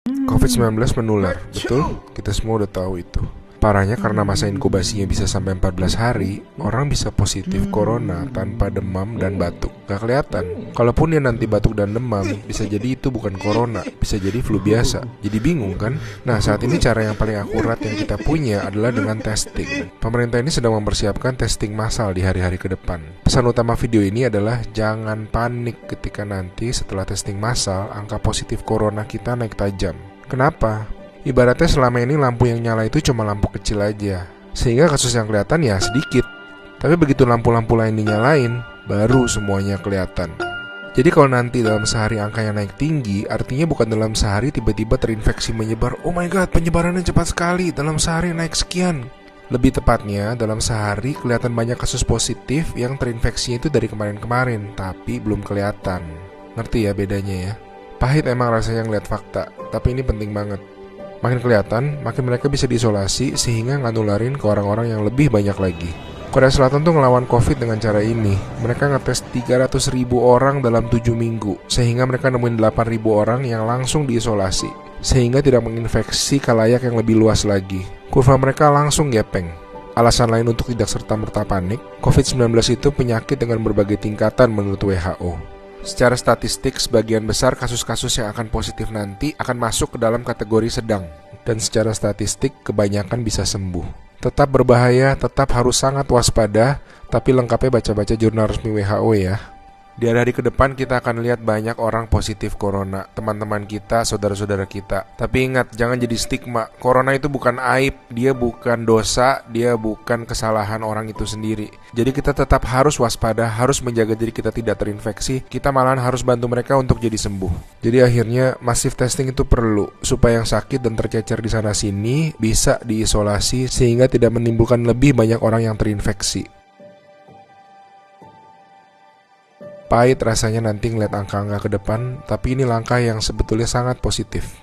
COVID-19 menular, betul? Kita semua udah tahu itu. Parahnya karena masa inkubasinya bisa sampai 14 hari, orang bisa positif corona tanpa demam dan batuk. Gak kelihatan. Kalaupun dia nanti batuk dan demam, bisa jadi itu bukan corona, bisa jadi flu biasa. Jadi bingung kan? Nah, saat ini cara yang paling akurat yang kita punya adalah dengan testing. Pemerintah ini sedang mempersiapkan testing massal di hari-hari ke depan. Pesan utama video ini adalah jangan panik ketika nanti setelah testing massal, angka positif corona kita naik tajam. Kenapa? Ibaratnya selama ini lampu yang nyala itu cuma lampu kecil aja, sehingga kasus yang kelihatan ya sedikit. Tapi begitu lampu-lampu lain dinyalain, baru semuanya kelihatan. Jadi kalau nanti dalam sehari angkanya naik tinggi, artinya bukan dalam sehari tiba-tiba terinfeksi menyebar. Oh my god, penyebarannya cepat sekali, dalam sehari naik sekian. Lebih tepatnya, dalam sehari kelihatan banyak kasus positif yang terinfeksinya itu dari kemarin-kemarin, tapi belum kelihatan. Ngerti ya bedanya ya? Pahit emang rasanya ngeliat fakta, tapi ini penting banget. Makin kelihatan, makin mereka bisa diisolasi sehingga nggak nularin ke orang-orang yang lebih banyak lagi. Korea Selatan tuh ngelawan COVID dengan cara ini. Mereka ngetes 300.000 orang dalam 7 minggu, sehingga mereka nemuin 8.000 orang yang langsung diisolasi, sehingga tidak menginfeksi khalayak yang lebih luas lagi. Kurva mereka langsung gepeng. Alasan lain untuk tidak serta-merta panik, COVID-19 itu penyakit dengan berbagai tingkatan menurut WHO. Secara statistik, sebagian besar kasus-kasus yang akan positif nanti akan masuk ke dalam kategori sedang. Dan secara statistik, kebanyakan bisa sembuh. Tetap berbahaya, tetap harus sangat waspada, tapi lengkapnya baca-baca jurnal resmi WHO ya. Di hari-hari ke depan kita akan lihat banyak orang positif corona, teman-teman kita, saudara-saudara kita. Tapi ingat, jangan jadi stigma. Corona itu bukan aib, dia bukan dosa, dia bukan kesalahan orang itu sendiri. Jadi kita tetap harus waspada, harus menjaga diri kita tidak terinfeksi. Kita malahan harus bantu mereka untuk jadi sembuh. Jadi akhirnya masif testing itu perlu, supaya yang sakit dan tercecer di sana-sini bisa diisolasi sehingga tidak menimbulkan lebih banyak orang yang terinfeksi. Pahit rasanya nanti ngeliat angka-angka ke depan, tapi ini langkah yang sebetulnya sangat positif.